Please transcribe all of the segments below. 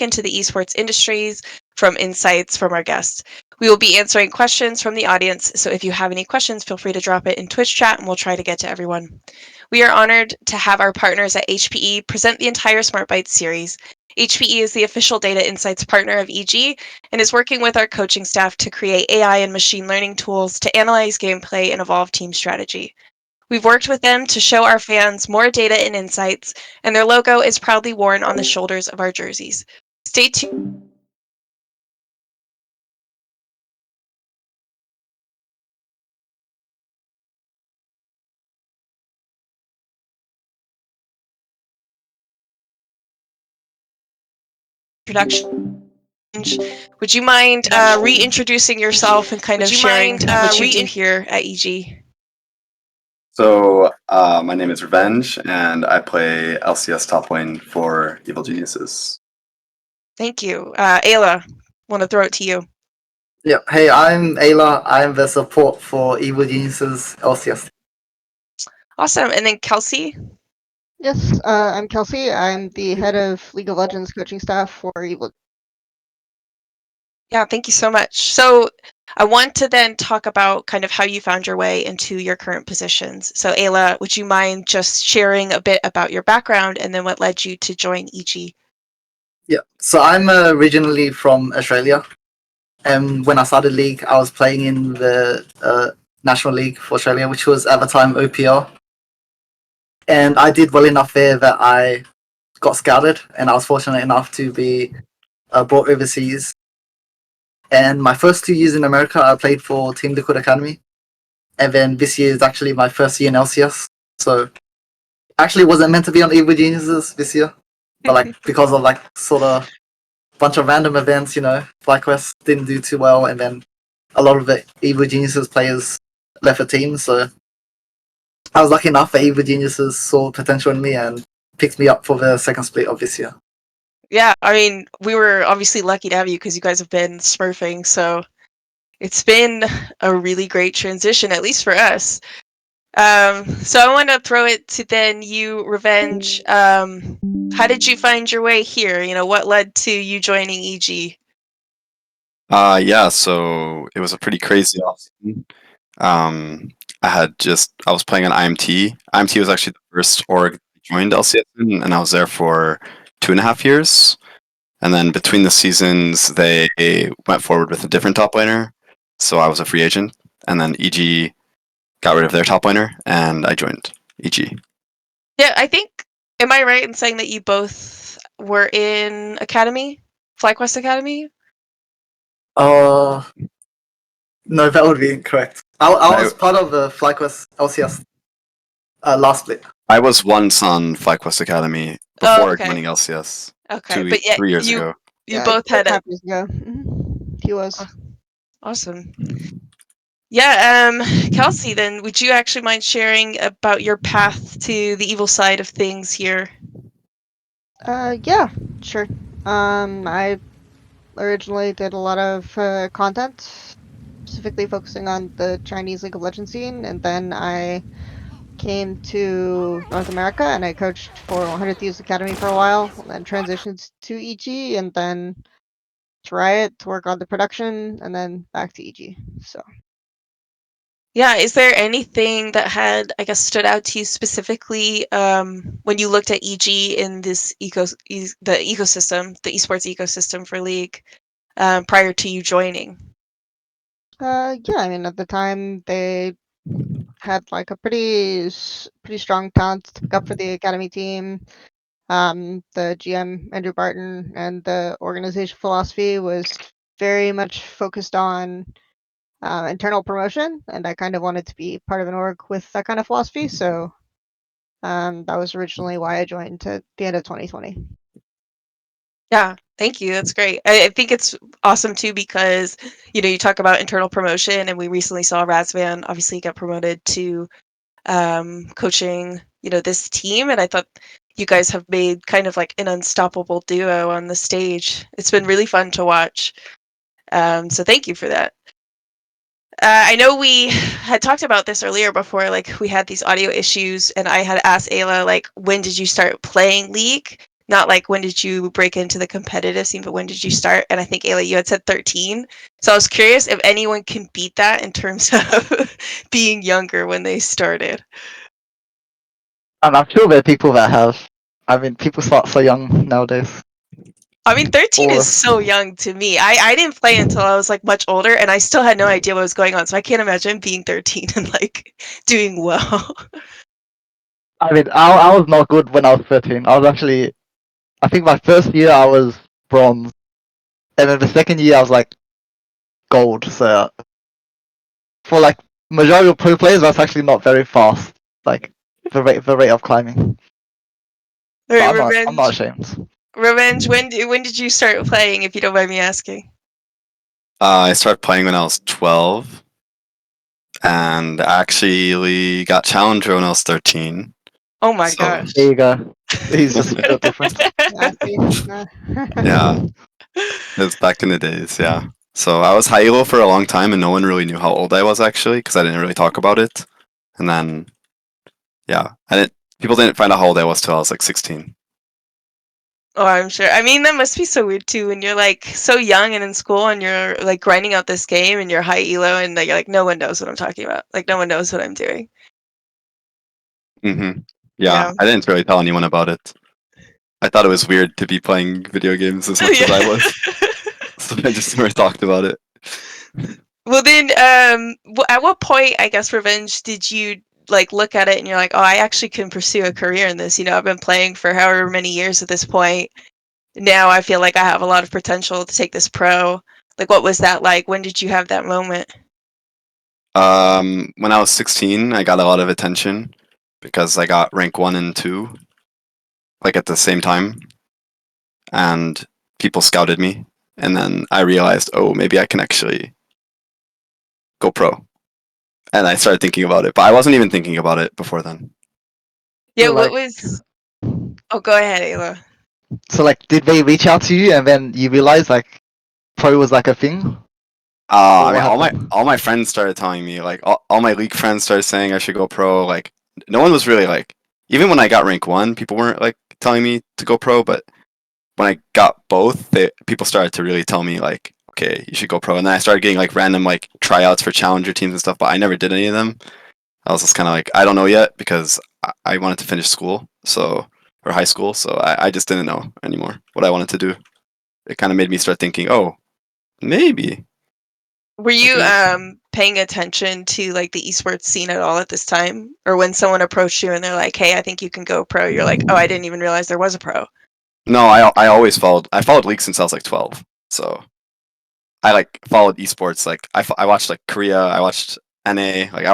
into the esports industries from insights from our guests. We will be answering questions from the audience, so if you have any questions, feel free to drop it in Twitch chat and we'll try to get to everyone. We are honored to have our partners at HPE present the entire Smartbytes series. HPE is the official data insights partner of EG and is working with our coaching staff to create AI and machine learning tools to analyze gameplay and evolve team strategy. We've worked with them to show our fans more data and insights, and their logo is proudly worn on the shoulders of our jerseys. Stay tuned. Introduction. Would you mind reintroducing yourself and kind of sharing what you do here at EG? So my name is Revenge, and I play LCS top lane for Evil Geniuses. Thank you. Eyla, want to throw it to you. Yeah, hey, I'm Eyla. I'm the support for Evil Geniuses LCS. Awesome. And then Kelsey? Yes, I'm Kelsey. I'm the head of League of Legends coaching staff for Evil. Yeah, thank you so much. So I want to then talk about kind of how you found your way into your current positions. So Eyla, would you mind just sharing a bit about your background and then what led you to join EG? Yeah, so I'm originally from Australia. And when I started League, I was playing in the National League for Australia, which was at the time OPL. And I did well enough there that I got scouted, and I was fortunate enough to be brought overseas. And my first 2 years in America, I played for Team Liquid Academy. And then this year is actually my first year in LCS. So actually wasn't meant to be on Evil Geniuses this year. But like because of like sort of bunch of random events, FlyQuest didn't do too well, and then a lot of the Evil Geniuses players left the team. So I was lucky enough that Evil Geniuses saw potential in me and picked me up for the second split of this year. Yeah, I mean, we were obviously lucky to have you because you guys have been smurfing, so it's been a really great transition, at least for us. So I want to throw it to then you, Revenge. How did you find your way here? What led to you joining EG? Yeah, so it was a pretty crazy offseason. I was playing on IMT. IMT was actually the first org that joined LCS, and I was there for 2.5 years. And then between the seasons, they went forward with a different top laner. So I was a free agent, and then EG got rid of their top laner, and I joined EG. Yeah, am I right in saying that you both were in Academy? FlyQuest Academy? No, that would be incorrect. I was part of the FlyQuest LCS last split. I was once on FlyQuest Academy before joining LCS. Okay, but yeah, 3 years ago. You both had a... years ago. He was. Awesome. Yeah, Kelsey, then would you actually mind sharing about your path to the evil side of things here? Yeah, sure. I originally did a lot of content, specifically focusing on the Chinese League of Legends scene, and then I came to North America and I coached for 100 Thieves Academy for a while, and then transitioned to EG, and then to Riot to work on the production, and then back to EG. So. Yeah, is there anything that had, I guess, stood out to you specifically when you looked at EG in this the ecosystem, the esports ecosystem for League, prior to you joining? Yeah, I mean, at the time they had like a pretty strong talent to pick up for the academy team. The GM Andrew Barton and the organization philosophy was very much focused on internal promotion, and I kind of wanted to be part of an org with that kind of philosophy. So that was originally why I joined at the end of 2020. Yeah, thank you. That's great. I think it's awesome too because you talk about internal promotion, and we recently saw Razvan obviously get promoted to coaching this team, and I thought you guys have made kind of like an unstoppable duo on the stage. It's been really fun to watch. So thank you for that. I know we had talked about this earlier before, like we had these audio issues, and I had asked Eyla, like, when did you start playing League? not like when did you break into the competitive scene, but when did you start? And I think Eyla, you had said 13. So I was curious if anyone can beat that in terms of being younger when they started. I'm sure there are people that have. I mean, people start so young nowadays. I mean, 13 Or is so young to me. I didn't play until I was like much older, and I still had no idea what was going on. So I can't imagine being 13 and like doing well. I mean, I was not good when I was 13. I was actually, I think my first year I was bronze, and then the second year I was like gold. So for like majority of pro players, that's actually not very fast. Like the rate of climbing. All But right, I'm not ashamed. Revenge. When did you start playing? If you don't mind me asking. I started playing when I was 12, and actually got challenger when I was 13. Oh my So gosh. There you go. He's just built different. Yeah, see, yeah, it was back in the days. Yeah. So I was high elo for a long time, and no one really knew how old I was actually, because I didn't really talk about it. And then, yeah, people didn't find out how old I was till I was like 16. Oh, I'm sure. I mean, that must be so weird too when you're like so young and in school and you're like grinding out this game and you're high elo and like, you're like no one knows what I'm talking about. Like no one knows what I'm doing. Mm-hmm. Yeah. Yeah, I didn't really tell anyone about it. I thought it was weird to be playing video games as much as I was, so I just never talked about it. Well, then, at what point, I guess, Revenge, did you like look at it and you're like, oh, I actually can pursue a career in this? You know, I've been playing for however many years at this point. Now I feel like I have a lot of potential to take this pro. Like, what was that like? When did you have that moment? When I was 16, I got a lot of attention because I got rank 1 and 2, like at the same time, and people scouted me, and then I realized, oh, maybe I can actually go pro, and I started thinking about it, but I wasn't even thinking about it before then. Yeah, So what like, was? Oh, go ahead, Ayla. so like, did they reach out to you and then you realize like pro was like a thing? Or I mean, what happened? all my friends started telling me, like all my league friends started saying I should go pro. Like, no one was really like, even when I got rank 1, people weren't like telling me to go pro, but when I got both, people started to really tell me like, okay, you should go pro. And then I started getting like random like tryouts for challenger teams and stuff, but I never did any of them. I was just kind of like, I don't know yet because I wanted to finish school, so or high school, so I just didn't know anymore what I wanted to do. It kind of made me start thinking, oh, maybe Were I you could. paying attention to like the esports scene at all at this time, or when someone approached you and they're like, "Hey, I think you can go pro," you're like, "Oh, I didn't even realize there was a pro." No, I always followed. I followed league since I was like 12, so I like followed esports. Like I watched like Korea. I watched NA. Like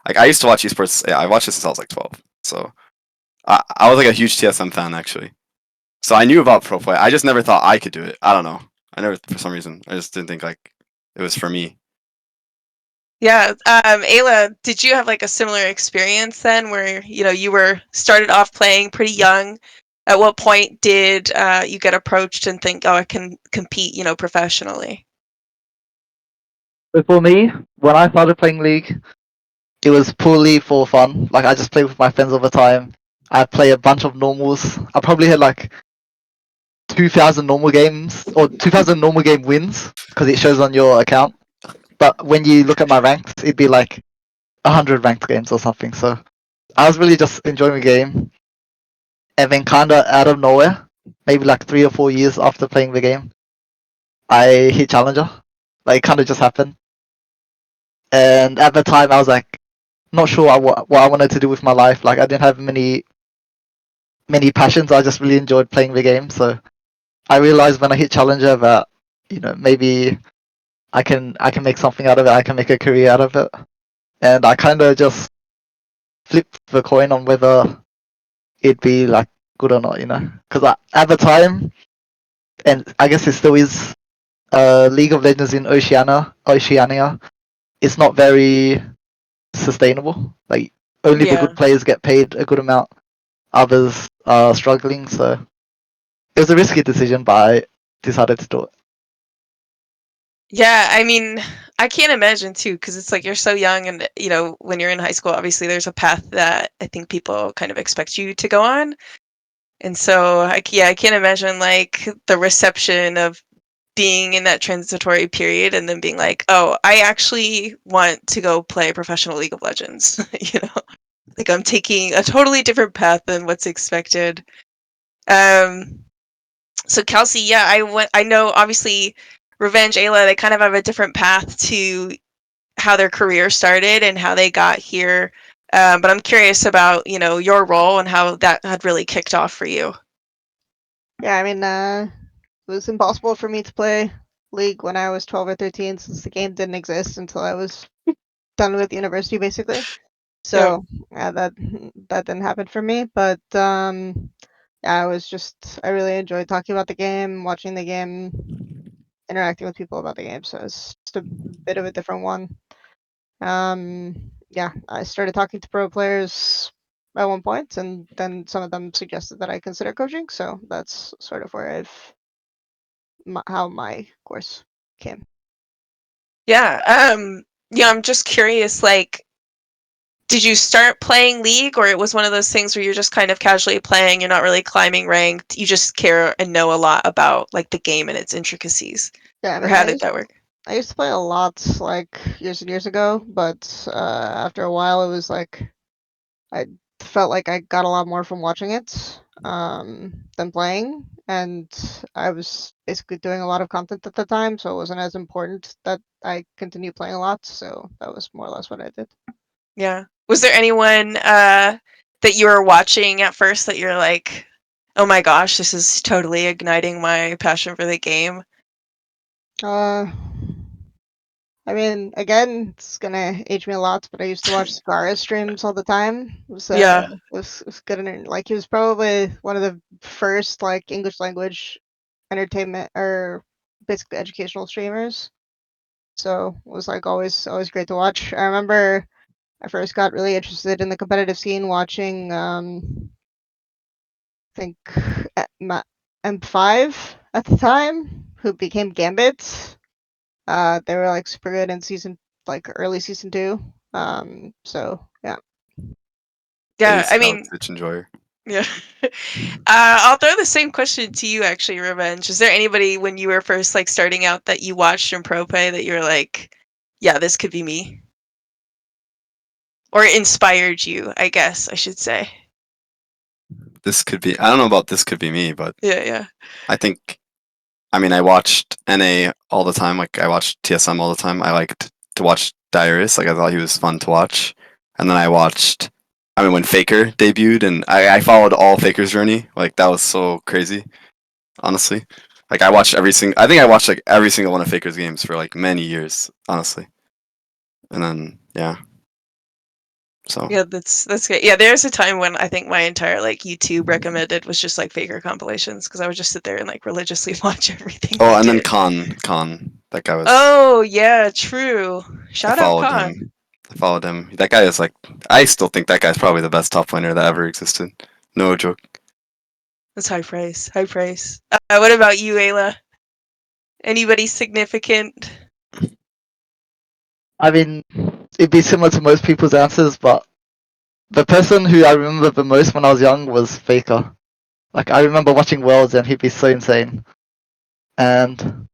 like I used to watch esports. Yeah, I watched it since I was like 12. So I was like a huge TSM fan actually. So I knew about pro play. I just never thought I could do it. I don't know. I never, for some reason, I just didn't think like it was for me. Yeah, Ayla, did you have like a similar experience then, where you know you were started off playing pretty young? At what point did you get approached and think, "Oh, I can compete," you know, professionally? But for me, when I started playing League, it was purely for fun. Like I just played with my friends all the time. I play a bunch of normals. I probably had like 2,000 normal games or 2,000 normal game wins because it shows on your account. But when you look at my ranks, it'd be like 100 ranked games or something. So I was really just enjoying the game. And then kind of out of nowhere, maybe like 3 or 4 years after playing the game, I hit Challenger. Like, it kind of just happened. And at the time, I was like, not sure what I wanted to do with my life. Like, I didn't have many passions. I just really enjoyed playing the game. So I realized when I hit Challenger that, maybe I can make something out of it. I can make a career out of it. And I kind of just flipped the coin on whether it'd be like good or not. Because at the time, and I guess it still is, League of Legends in Oceania, it's not very sustainable. Like only the Yeah. good players get paid a good amount. Others are struggling. So it was a risky decision, but I decided to do it. Yeah, I mean, I can't imagine too, because it's like you're so young, and you know, when you're in high school, obviously there's a path that I think people kind of expect you to go on. And so, I can't imagine like the reception of being in that transitory period and then being like, oh, I actually want to go play professional League of Legends. Like I'm taking a totally different path than what's expected. Um, so Kelsey, yeah, I know obviously Revenge, Eyla, they kind of have a different path to how their career started and how they got here. But I'm curious about, your role and how that had really kicked off for you. Yeah, I mean, it was impossible for me to play League when I was 12 or 13 since the game didn't exist until I was done with university, basically. So yeah, that didn't happen for me. But yeah, I really enjoyed talking about the game, watching the game, interacting with people about the game. So it's just a bit of a different one. Yeah, I started talking to pro players at one point, and then some of them suggested that I consider coaching. So that's sort of where how my course came. Yeah. I'm just curious, like, did you start playing League, or it was one of those things where you're just kind of casually playing, you're not really climbing ranked, you just care and know a lot about like the game and its intricacies? Yeah, I Or mean, how did that work? I used to play a lot like years and years ago, but after a while, it was like I felt like I got a lot more from watching it than playing, and I was basically doing a lot of content at the time, so it wasn't as important that I continue playing a lot. So that was more or less what I did. Yeah. Was there anyone that you were watching at first that you're like, oh my gosh, this is totally igniting my passion for the game? Uh, I mean, again, it's gonna age me a lot, but I used to watch Scar's streams all the time. Yeah. Was good like he was probably one of the first like English language entertainment or basically educational streamers. So it was like always great to watch. I remember I first got really interested in the competitive scene watching I think M5 at the time, who became Gambit. They were like super good in early season 2. So yeah. I Yeah, used I to have mean, Twitch enjoyer. yeah. I'll throw the same question to you actually, Revenge. Is there anybody when you were first like starting out that you watched in pro play that you're like, yeah, this could be me? Or inspired you, I guess I should say. This could be. I don't know about this could be me, but Yeah, yeah. I think. I mean, I watched NA all the time. Like I watched TSM all the time. I liked to watch Dyrus. Like I thought he was fun to watch. And then I watched. I mean, when Faker debuted, and I followed all Faker's journey. Like that was so crazy. Honestly, like I watched every single. I think I watched like every single one of Faker's games for like many years. Honestly, and then yeah. So. Yeah, that's good. Yeah, there's a time when I think my entire like YouTube recommended was just like Faker compilations because I would just sit there and like religiously watch everything Oh, he and then did. Khan. That guy was. Oh yeah, true. I Shout out followed Khan. him. I followed him. That guy is like. I still think that guy's probably the best top laner that ever existed. No joke. That's high praise. High praise. What about you, Ayla? Anybody significant? I mean, it'd be similar to most people's answers, but the person who I remember the most when I was young was Faker. Like I remember watching Worlds and he'd be so insane. And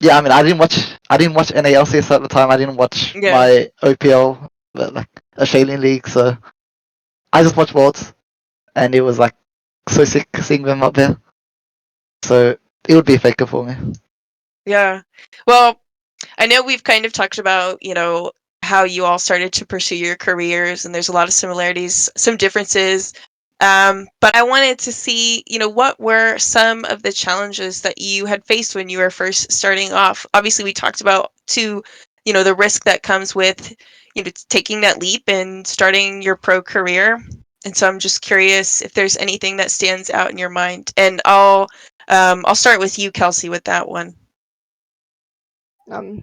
yeah, I mean, I didn't watch NALCS at the time. I didn't watch Yeah. my OPL, but like Australian League. So I just watched Worlds, and it was like so sick seeing them up there. So it would be a Faker for me. Yeah. Well, I know we've kind of talked about, how you all started to pursue your careers, and there's a lot of similarities, some differences. But I wanted to see, what were some of the challenges that you had faced when you were first starting off? Obviously, we talked about too, the risk that comes with, taking that leap and starting your pro career. And so I'm just curious if there's anything that stands out in your mind. And I'll start with you, Kelsey, with that one.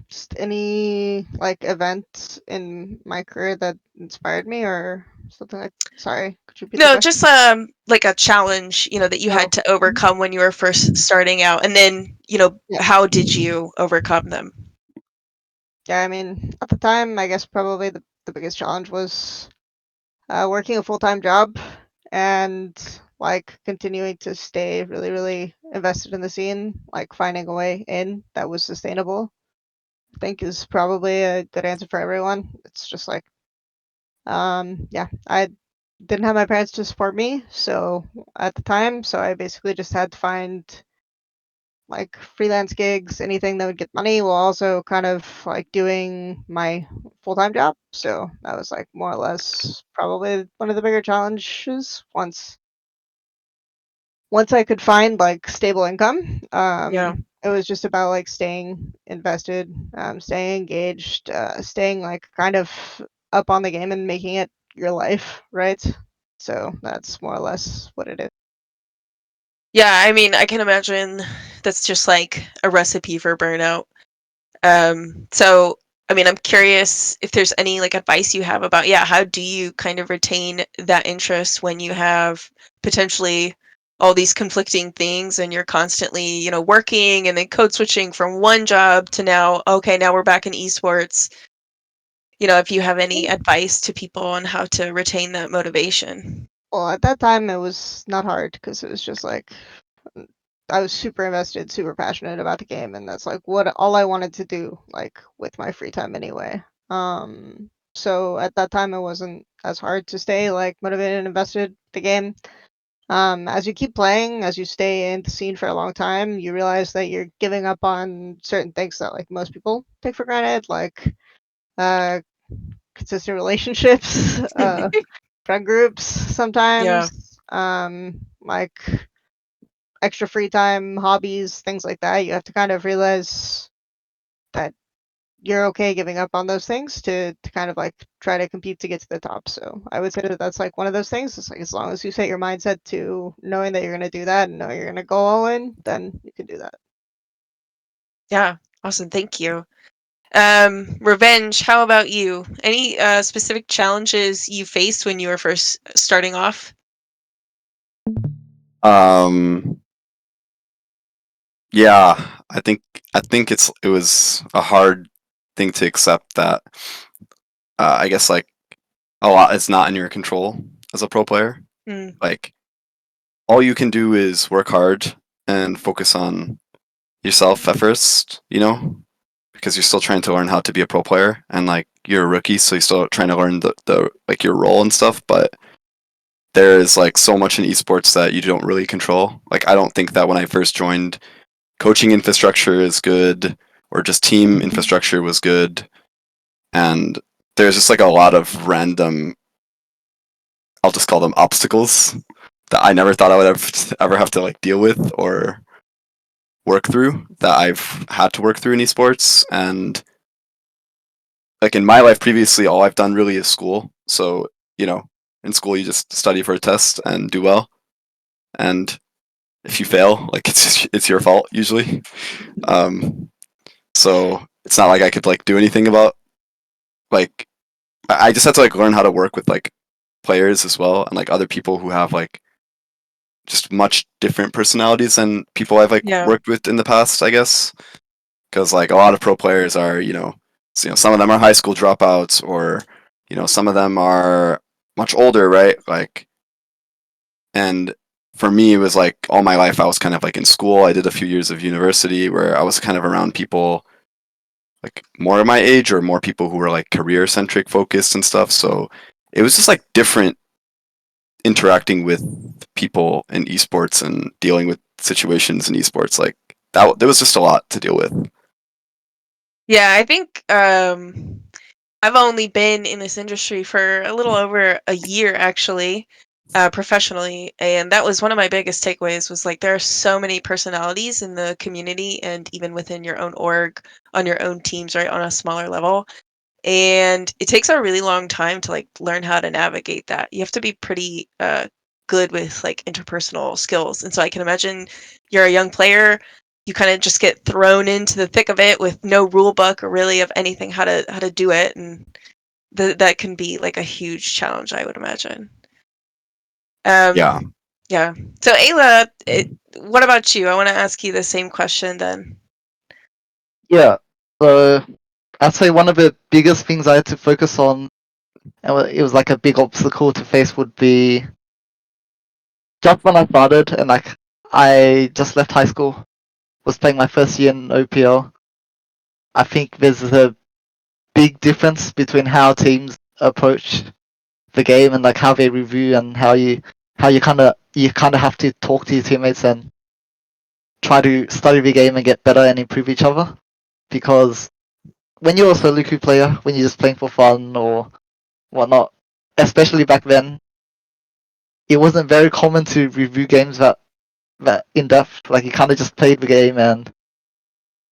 Just any like event in my career that inspired me or something like. Sorry, could you repeat the No, question? just like a challenge, that you Oh, had to overcome when you were first starting out, and then, yeah. how did you overcome them? Yeah, I mean, at the time, I guess probably the biggest challenge was working a full-time job and like continuing to stay really, really invested in the scene, like finding a way in that was sustainable, I think is probably a good answer for everyone. It's just like, yeah, I didn't have my parents to support me, so at the time, so I basically just had to find like freelance gigs, anything that would get money while also kind of like doing my full-time job. So that was like more or less probably one of the bigger challenges once I could find like stable income. Yeah. It was just about like staying invested, staying engaged, staying like kind of up on the game and making it your life, right? So that's more or less what it is. Yeah, I mean, I can imagine that's just like a recipe for burnout. So I mean, I'm curious if there's any like advice you have about, yeah, how do you kind of retain that interest when you have potentially all these conflicting things and you're constantly, working and then code switching from one job to now, okay, now we're back in esports. If you have any advice to people on how to retain that motivation. Well, at that time it was not hard because it was just like I was super invested, super passionate about the game, and that's like what all I wanted to do, like with my free time anyway. So at that time it wasn't as hard to stay like motivated and invested in the game. As you keep playing, as you stay in the scene for a long time, you realize that you're giving up on certain things that like most people take for granted, like uh, consistent relationships, friend groups Yeah. sometimes, like extra free time, hobbies, things like that. You have to kind of realize that you're okay giving up on those things to kind of like try to compete to get to the top. So I would say that that's like one of those things. It's like as long as you set your mindset to knowing that you're going to do that and know you're going to go all in, then you can do that. Yeah. Awesome. Thank you. Revenge, how about you? Any specific challenges you faced when you were first starting off? Yeah, I think it was a hard thing to accept that I guess like a lot is not in your control as a pro player. Mm, Like all you can do is work hard and focus on yourself at first, because you're still trying to learn how to be a pro player and like you're a rookie, so you're still trying to learn the like your role and stuff, but there is like so much in esports that you don't really control. Like I don't think that when I first joined coaching infrastructure is good or just team infrastructure was good, and there's just like a lot of random, I'll just call them obstacles, that I never thought I would ever have to like deal with or work through, that I've had to work through in esports. And like in my life previously, all I've done really is school. So, in school you just study for a test and do well. And if you fail, like it's your fault usually. Um, so it's not like I could like do anything about, like, I just had to like learn how to work with like players as well and like other people who have like just much different personalities than people I've like yeah. worked with in the past, I guess. Because like a lot of pro players are, some of them are high school dropouts, or some of them are much older, right? Like, and for me, it was like all my life I was kind of like in school. I did a few years of university where I was kind of around people like more of my age or more people who were like career centric focused and stuff. So it was just like different interacting with people in esports and dealing with situations in esports. Like that, there was just a lot to deal with. Yeah, I think I've only been in this industry for a little over a year actually, professionally, and that was one of my biggest takeaways was like there are so many personalities in the community and even within your own org, on your own teams, right, on a smaller level. And it takes a really long time to like learn how to navigate that. You have to be pretty good with like interpersonal skills. And so I can imagine you're a young player, you kind of just get thrown into the thick of it with no rule book or really of anything how to do it, and that can be like a huge challenge, I would imagine. Yeah. Yeah. So Ayla, what about you? I want to ask you the same question then. Yeah. So I'd say one of the biggest things I had to focus on, and it was like a big obstacle to face, would be just when I started and like I just left high school, was playing my first year in OPL. I think there's a big difference between how teams approach the game and like how they review and how you kind of have to talk to your teammates and try to study the game and get better and improve each other. Because when you're a solo queue player, when you're just playing for fun or whatnot, especially back then, it wasn't very common to review games that in depth. Like you kind of just played the game and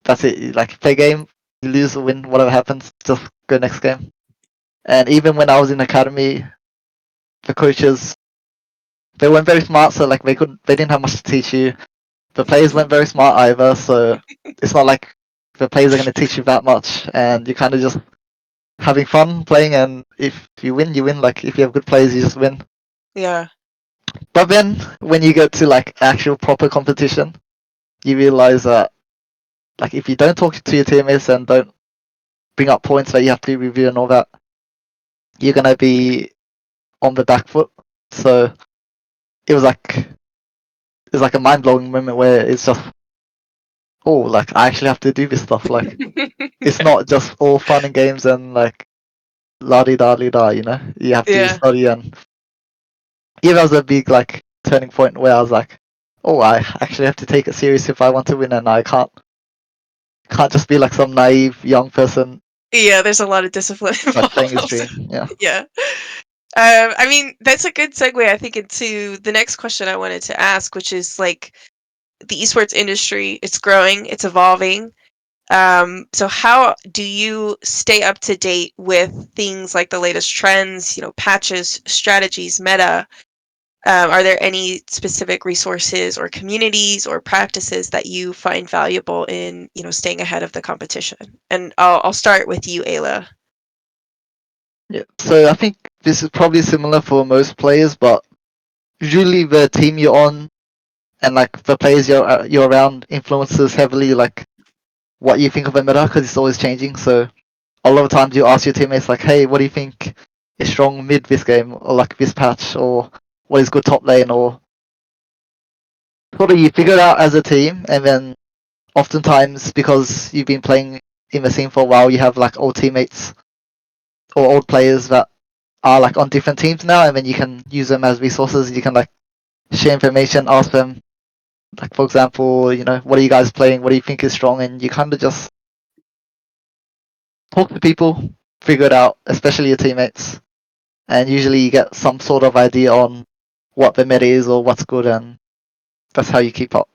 that's it. You, like play game, you lose or win, whatever happens, just go next game. And even when I was in academy, the coaches they weren't very smart, so like they didn't have much to teach you. The players weren't very smart either, so it's not like the players are going to teach you that much, and you're kind of just having fun playing. And if you win, you win. Like if you have good players, you just win. Yeah. But then when you get to like actual proper competition, you realize that like if you don't talk to your teammates and don't bring up points that you have to review and all that, you're gonna be on the back foot. So it was like a mind blowing moment where it's just oh like I actually have to do this stuff. Like it's not just all fun and games and like la di da di da. You know, you have to Yeah. study and yeah, that was a big like turning point where I was like, oh, I actually have to take it serious if I want to win, and I can't just be like some naive young person Yeah, there's a lot of discipline like playing his involved. dream. Yeah. Yeah. I mean, that's a good segue, I think, into the next question I wanted to ask, which is like the esports industry, it's growing, it's evolving. So how do you stay up to date with things like the latest trends, patches, strategies, meta? Are there any specific resources or communities or practices that you find valuable in, staying ahead of the competition? And I'll start with you, Ayla. Yeah. So I think this is probably similar for most players, but usually the team you're on and like the players you're around influences heavily like what you think of a meta because it's always changing. So a lot of times you ask your teammates like, "Hey, what do you think is strong mid this game or like this patch or what is good top lane?" Or sort of you figure it out as a team, and then oftentimes because you've been playing in the scene for a while, you have like old teammates or old players that are like on different teams now, and then you can use them as resources. You can like share information, ask them, like for example, what are you guys playing? What do you think is strong? And you kind of just talk to people, figure it out, especially your teammates, and usually you get some sort of idea on what the meta is or what's good, and that's how you keep up.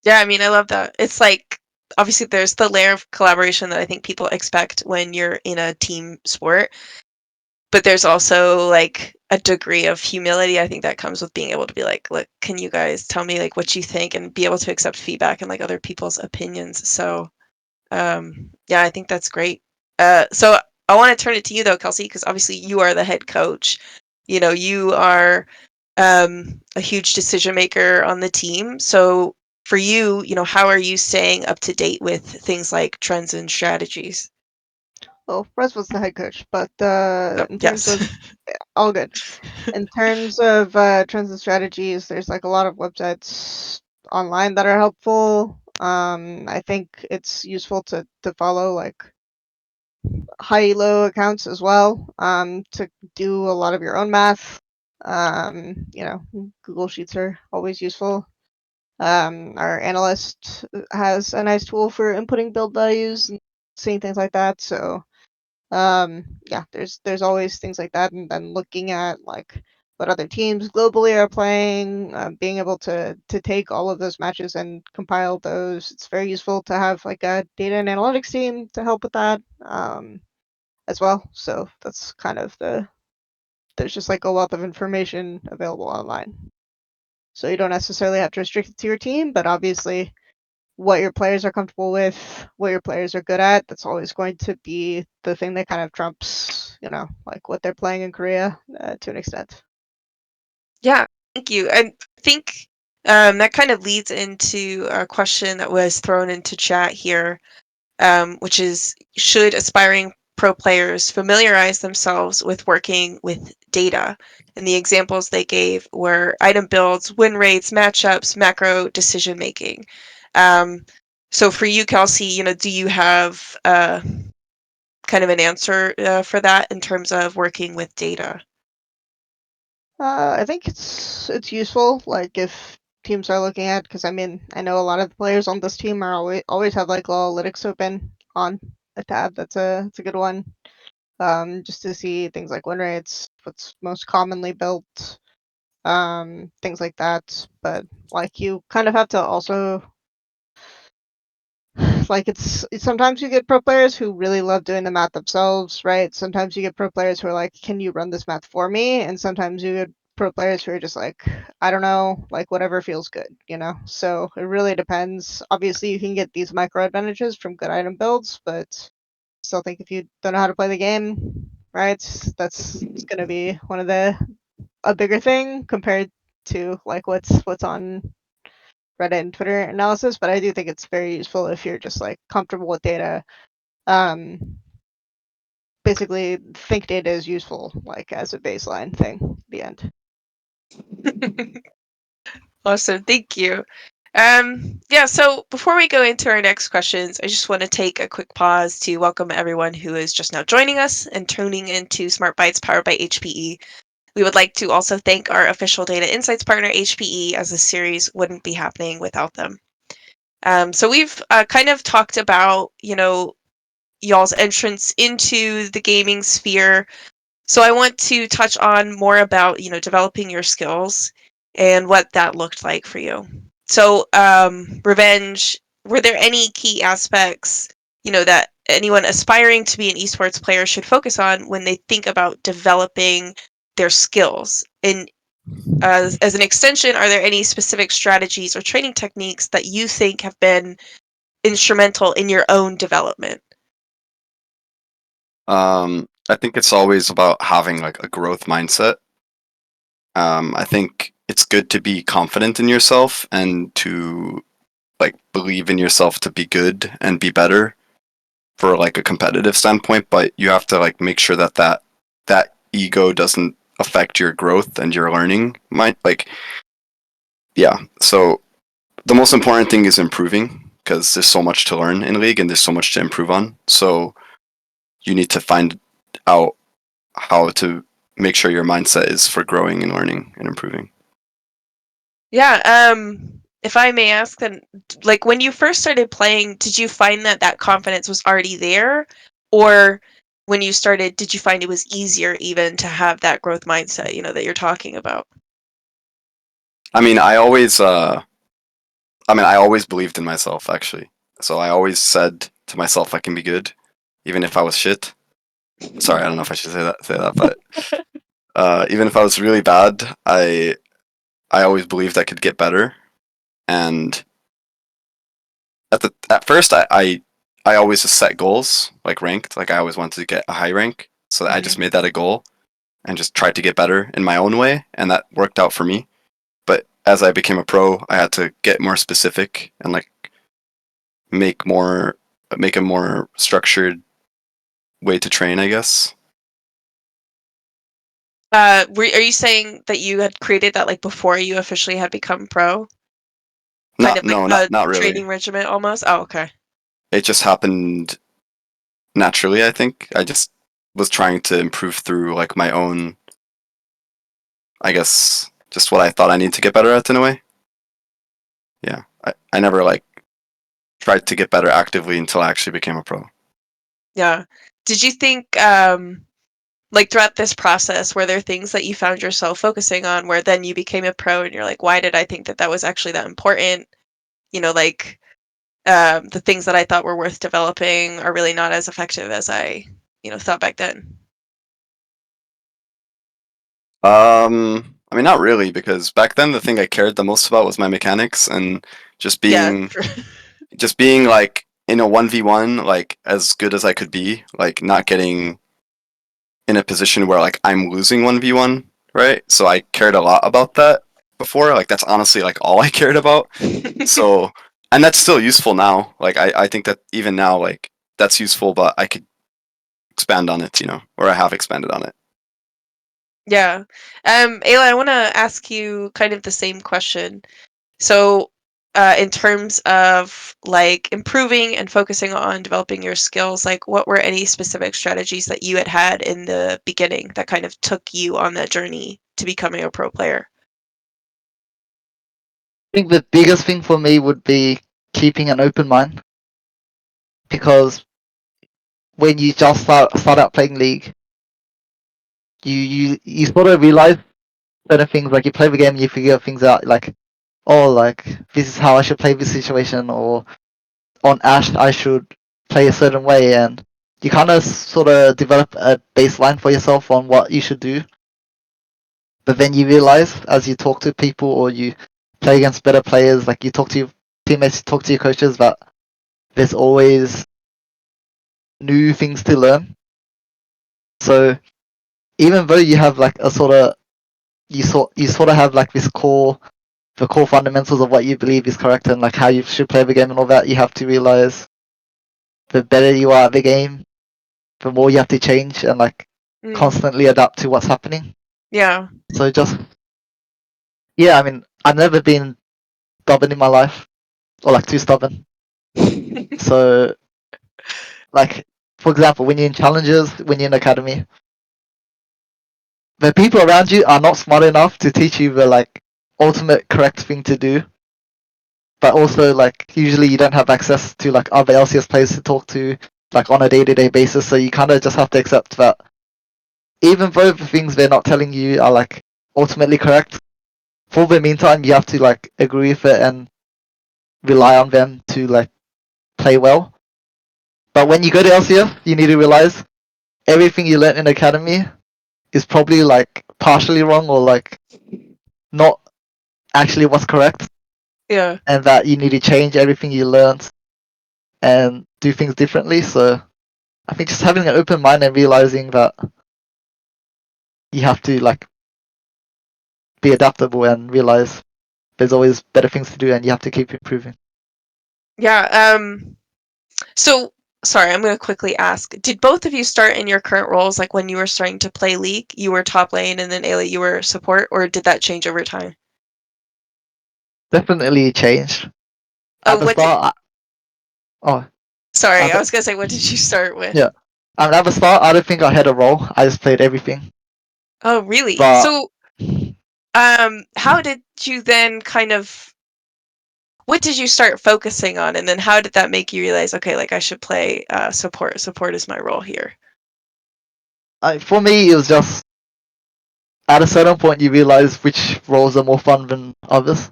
Yeah, I mean, I love that. It's like obviously there's the layer of collaboration that I think people expect when you're in a team sport, but there's also like a degree of humility I think that comes with being able to be like, look, can you guys tell me like what you think and be able to accept feedback and like other people's opinions. So yeah, I think that's great. So I want to turn it to you though, Kelsey, because obviously you are the head coach. You are a huge decision maker on the team. So for you, how are you staying up to date with things like trends and strategies? Well, Russ was the head coach, but Oh, in terms yes. of all good. In terms of trends and strategies, there's like a lot of websites online that are helpful. I think it's useful to follow like high-low accounts as well to do a lot of your own math. Google Sheets are always useful. Our analyst has a nice tool for inputting build values and seeing things like that. So yeah, there's always things like that, and then looking at like what other teams globally are playing, being able to take all of those matches and compile those. It's very useful to have like a data and analytics team to help with that as well. So that's kind of there's just like a wealth of information available online. So you don't necessarily have to restrict it to your team, but obviously what your players are comfortable with, what your players are good at, that's always going to be the thing that kind of trumps, like what they're playing in Korea to an extent. Yeah, thank you. I think that kind of leads into a question that was thrown into chat here, which is, should aspiring pro players familiarize themselves with working with data. And the examples they gave were item builds, win rates, matchups, macro decision making. So for you, Kelsey, do you have kind of an answer for that in terms of working with data? I think it's useful, like if teams are looking at, because I mean I know a lot of the players on this team are always have like analytics open on a tab. It's a good one. Just to see things like win rates, what's most commonly built, things like that. But like you kind of have to also like it's sometimes you get pro players who really love doing the math themselves, right? Sometimes you get pro players who are like, can you run this math for me? And sometimes you get pro players who are just like, I don't know, like whatever feels good, you know? So it really depends. Obviously you can get these micro advantages from good item builds, but still think if you don't know how to play the game, right, that's it's gonna be one of a bigger thing compared to like what's on Reddit and Twitter analysis, but I do think it's very useful if you're just like comfortable with data. Basically, think data is useful, like as a baseline thing. The end. Awesome, thank you. Yeah, so before we go into our next questions, I just want to take a quick pause to welcome everyone who is just now joining us and tuning into Smartbytes powered by HPE. We would like to also thank our official data insights partner, HPE, as this series wouldn't be happening without them. So we've kind of talked about, y'all's entrance into the gaming sphere. So I want to touch on more about, developing your skills and what that looked like for you. So, Revenge, were there any key aspects, that anyone aspiring to be an esports player should focus on when they think about developing their skills? And as an extension, are there any specific strategies or training techniques that you think have been instrumental in your own development? I think it's always about having like a growth mindset. I think it's good to be confident in yourself and to like believe in yourself to be good and be better for like a competitive standpoint, but you have to like make sure that ego doesn't affect your growth and your learning might like yeah. So the most important thing is improving because there's so much to learn in League and there's so much to improve on. So you need to find out how to make sure your mindset is for growing and learning and improving. Yeah, if I may ask, then, like, when you first started playing, did you find that that confidence was already there? Or when you started, did you find it was easier even to have that growth mindset, that you're talking about? I mean, I always believed in myself actually. So I always said to myself I can be good, even if I was shit. Sorry, I don't know if I should say that, but even if I was really bad, I always believed I could get better. And at first, I always just set goals like ranked. Like I always wanted to get a high rank, so I just made that a goal and just tried to get better in my own way, and that worked out for me. But as I became a pro, I had to get more specific and like make a more structured way to train, I guess. Are you saying that you had created that like before you officially had become pro? Kind Not of like no, a not really. training regimen almost? Oh, okay. It just happened naturally, I think. I just was trying to improve through like my own, I guess, just what I thought I need to get better at in a way. Yeah. I never like tried to get better actively until I actually became a pro. Yeah. Did you think, like throughout this process, were there things that you found yourself focusing on where then you became a pro and you're like, why did I think that that was actually that important? Like the things that I thought were worth developing are really not as effective as I, thought back then. I mean, not really, because back then the thing I cared the most about was my mechanics and just Yeah. being, just being like in a 1v1, like as good as I could be, like not getting in a position where like I'm losing 1v1, right? So I cared a lot about that before. Like that's honestly like all I cared about. So, and that's still useful now. Like I think that even now, like that's useful, but I could expand on it, or I have expanded on it. Yeah. Ayla, I want to ask you kind of the same question. So, in terms of like improving and focusing on developing your skills, like what were any specific strategies that you had in the beginning that kind of took you on that journey to becoming a pro player? I think the biggest thing for me would be keeping an open mind, because when you just start out playing League, you sort of realize certain things, like you play the game and you figure things out, like, oh, like this is how I should play this situation, or on Ash I should play a certain way, and you kind of sort of develop a baseline for yourself on what you should do. But then you realize as you talk to people or you play against better players, like you talk to your teammates, you talk to your coaches, that there's always new things to learn. So even though you have like a sort of you sort of have like the core fundamentals of what you believe is correct and like how you should play the game and all that, you have to realize the better you are at the game, the more you have to change and like constantly adapt to what's happening. Yeah. So just yeah, I mean, I've never been stubborn in my life, or like too stubborn. So like, for example, when you're in challenges, when you're in academy, the people around you are not smart enough to teach you the like ultimate correct thing to do. But also like usually you don't have access to like other LCS players to talk to like on a day-to-day basis, so you kind of just have to accept that even though the things they're not telling you are like ultimately correct, for the meantime you have to like agree with it and rely on them to like play well. But when you go to LCS, you need to realize everything you learn in academy is probably like partially wrong or like not actually what's correct, Yeah. and that you need to change everything you learned and do things differently. So I think just having an open mind and realizing that you have to like be adaptable and realize there's always better things to do and you have to keep improving. Yeah. So sorry, I'm going to quickly ask: did both of you start in your current roles, like when you were starting to play League, you were top lane, and then Ayla, you were support, or did that change over time? Definitely changed. Oh, At the what did? start, I Sorry, I don't, was going to say, what did you start with? yeah. At the start, I don't think I had a role. I just played everything. Oh, really? But So, how did you then kind of? What did you start focusing on, and then how did that make you realize, okay, like I should play support? Support is my role here. for me, it was just at a certain point you realize which roles are more fun than others.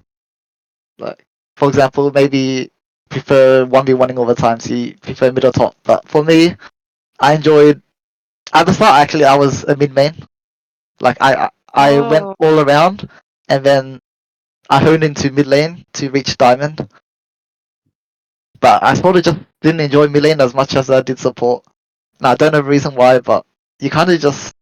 Like, for example, maybe prefer 1v1ing all the time, so you prefer mid or top. But for me, I enjoyed at the start. Actually, I was a mid main. Like I went Oh. all around, and then I honed into mid lane to reach diamond. But I sort of just didn't enjoy mid lane as much as I did support. Now I don't know the reason why, but you kind of just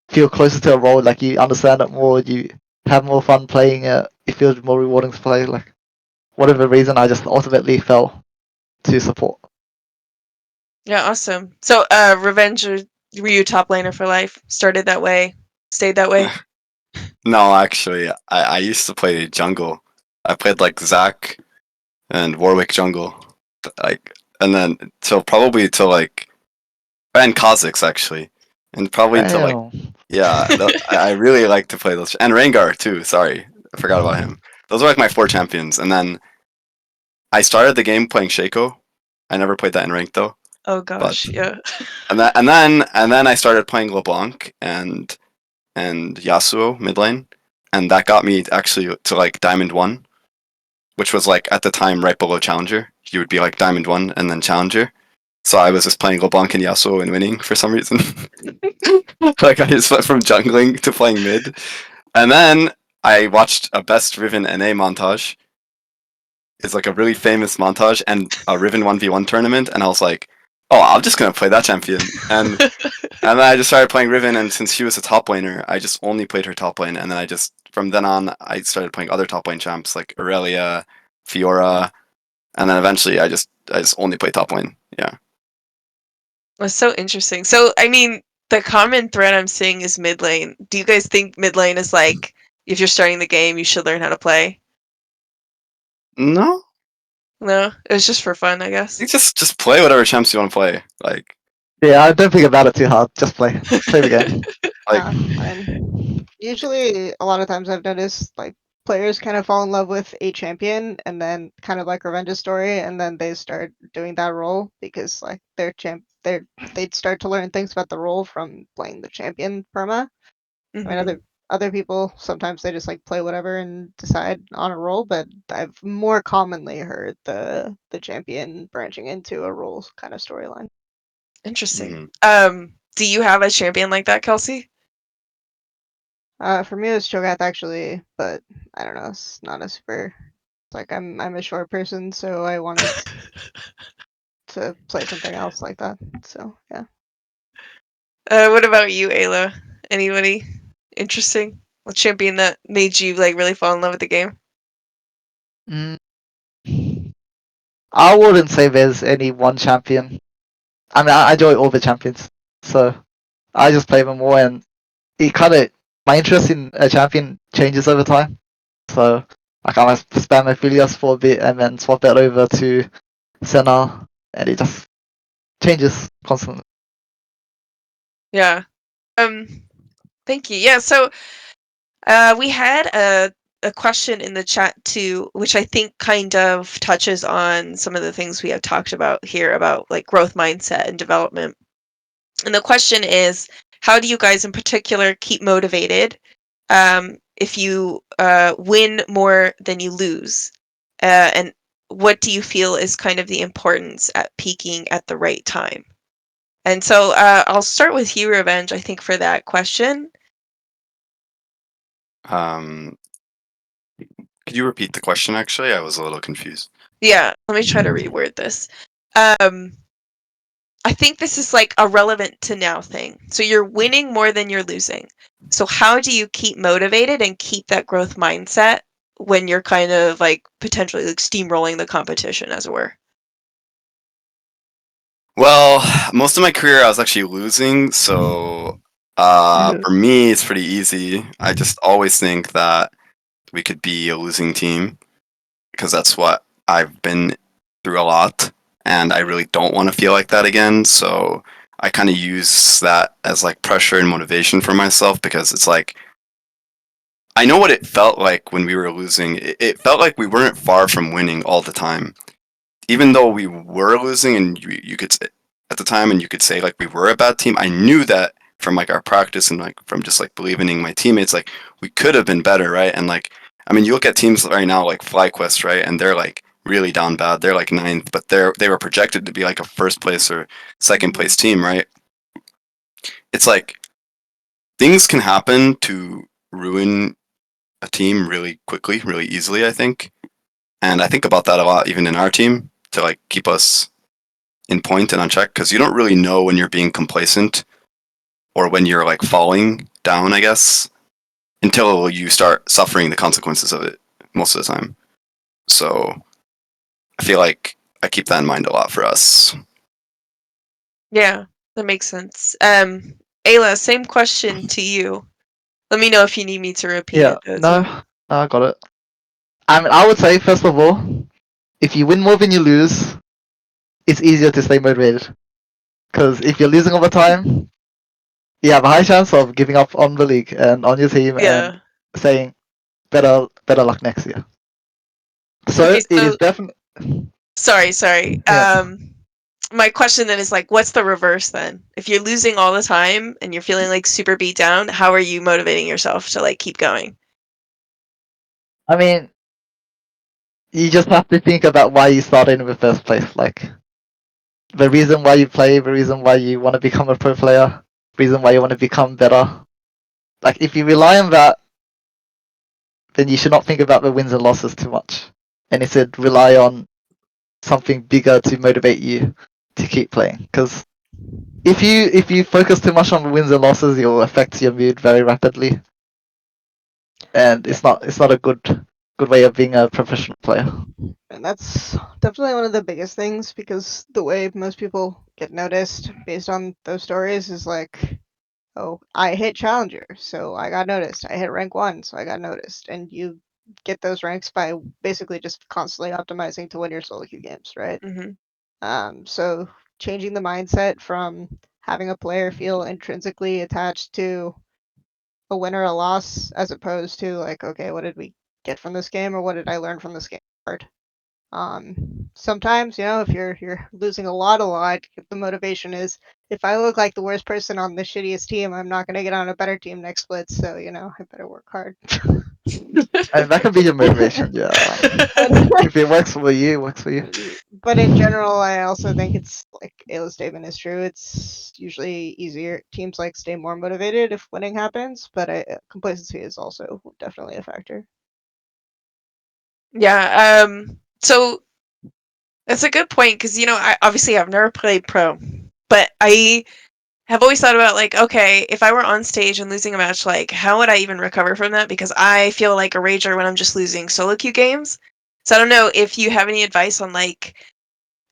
feel closer to a role. Like you understand it more. You have more fun playing it. It feels more rewarding to play. Like whatever reason, I just ultimately fell to support. Yeah, awesome. So, Revenge, were you top laner for life? Started that way, stayed that way? No, actually, I used to play jungle. I played like Zac and Warwick jungle, like, and then till like, and Kha'Zix actually, and probably until like, Damn. yeah, I really like to play those, and Rengar too. Sorry, I forgot about him. Those were like my 4 champions, and then I started the game playing Shaco. I never played that in ranked though, Oh but gosh, yeah. and then I started playing LeBlanc and Yasuo mid lane, and that got me actually to like Diamond 1, which was like at the time right below Challenger. You would be like Diamond 1 and then Challenger. So I was just playing LeBlanc and Yasuo and winning for some reason. Like I just went from jungling to playing mid. And then I watched a best Riven NA montage. It's like a really famous montage and a Riven 1v1 tournament, and I was like, oh, I'm just gonna play that champion. And then I just started playing Riven, and since she was a top laner, I just only played her top lane. And then from then on, I started playing other top lane champs like Aurelia, Fiora, and then eventually I just only play top lane. Yeah. That's so interesting. So, I mean, The common thread I'm seeing is mid lane. Do you guys think mid lane is like, if you're starting the game, you should learn how to play? No, No, it was just for fun, I guess. you just play whatever champs you want to play. Like Yeah, I don't think about it too hard. Just play the game. like And usually, a lot of times I've noticed like players kind of fall in love with a champion, and then kind of like Revenge's story, and then they start doing that role because like they'd start to learn things about the role from playing the champion perma. I mean, Mhm. other people sometimes they just like play whatever and decide on a role, but I've more commonly heard the champion branching into a role kind of storyline. Interesting. mhm. Do you have a champion like that, Kelsey? For me, it was Cho'Gath actually, but I don't know. It's not a super. It's like I'm a short person, so I wanted to play something else like that. So yeah. What about you, Ayla? Anybody interesting? A champion that made you like really fall in love with the game? Mm, I wouldn't say there's any one champion. I mean, I enjoy all the champions, so I just play them all, and it kind of my interest in a champion changes over time. So like I might spam Aphelios for a bit and then swap that over to Senna, and it just changes constantly. Yeah. Thank you. Yeah, so we had a question in the chat too, which I think kind of touches on some of the things we have talked about here about like growth mindset and development. And the question is, how do you guys in particular keep motivated if you win more than you lose? And what do you feel is kind of the importance at peaking at the right time? And so I'll start with you, Revenge, I think, for that question. Um, could you repeat the question? Actually, I was a little confused. Yeah, let me try to reword this. Um, I think this is like a relevant to now thing. So you're winning more than you're losing. So how do you keep motivated and keep that growth mindset when you're kind of like potentially like steamrolling the competition, as it were? Well, most of my career I was actually losing, so for me it's pretty easy. I just always think that we could be a losing team because that's what I've been through a lot, and I really don't want to feel like that again. So I kind of use that as like pressure and motivation for myself because it's like I know what it felt like when we were losing. It felt like we weren't far from winning all the time. Even though we were losing and you could say, at the time and you could say like we were a bad team, I knew that from like our practice and like from just like believing in my teammates, like we could have been better, right? And like I mean, you look at teams right now like FlyQuest, right? And they're like really down bad. They're like ninth, but they were projected to be like a first place or second place team, right? It's like things can happen to ruin a team really quickly, really easily, I think. And I think about that a lot even in our team to like keep us in point and on check because you don't really know when you're being complacent or when you're like falling down, I guess, until you start suffering the consequences of it most of the time. So I feel like I keep that in mind a lot for us. Yeah, that makes sense. Ayla, same question to you. Let me know if you need me to repeat Yeah, it though no, too. no, I got it. I mean, I would say first of all, if you win more than you lose, it's easier to stay motivated. Because if you're losing all the time, you have a high chance of giving up on the league and on your team and Yeah. saying better luck next year. So Okay, it is so definitely sorry. yeah. My question then is like, what's the reverse then? If you're losing all the time and you're feeling like super beat down, how are you motivating yourself to like keep going? I mean, you just have to think about why you started in the first place. Like the reason why you play, the reason why you want to become a pro player, reason why you want to become better. Like if you rely on that, then you should not think about the wins and losses too much, and instead rely on something bigger to motivate you to keep playing. Because if you focus too much on the wins and losses, it will affect your mood very rapidly, and Yeah. it's not a good way of being a professional player. And that's definitely one of the biggest things because the way most people get noticed based on those stories is like oh, I hit Challenger, so I got noticed. I hit rank 1, so I got noticed. And you get those ranks by basically just constantly optimizing to win your solo queue games, right? So changing the mindset from having a player feel intrinsically attached to a win or a loss, as opposed to like, okay, what did we get from this game, or what did I learn from this game? Sometimes, if you're losing a lot, the motivation is, if I look like the worst person on the shittiest team, I'm not gonna get on a better team next split. So I better work hard. And that can be your motivation, yeah. If it works for you, it works for you. But in general, I also think it's like Ayla's statement is true. It's usually easier. Teams like stay more motivated if winning happens, but complacency is also definitely a factor. Yeah. So that's a good point because I've never played pro, but I have always thought about like, okay, if I were on stage and losing a match, like how would I even recover from that? Because I feel like a rager when I'm just losing solo queue games. So I don't know if you have any advice on like,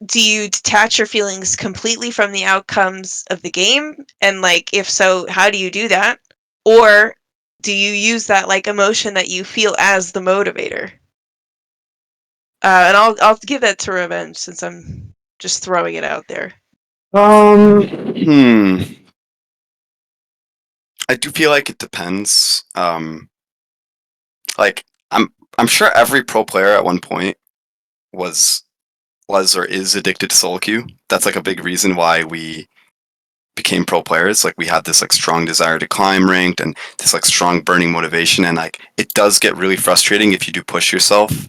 do you detach your feelings completely from the outcomes of the game? And like, if so, how do you do that? Or do you use that like emotion that you feel as the motivator? And I'll give that to Revenge since I'm just throwing it out there. I do feel like it depends. Like I'm sure every pro player at one point was or is addicted to solo queue. That's like a big reason why we became pro players. Like we had this like strong desire to climb ranked and this like strong burning motivation, and like it does get really frustrating if you do push yourself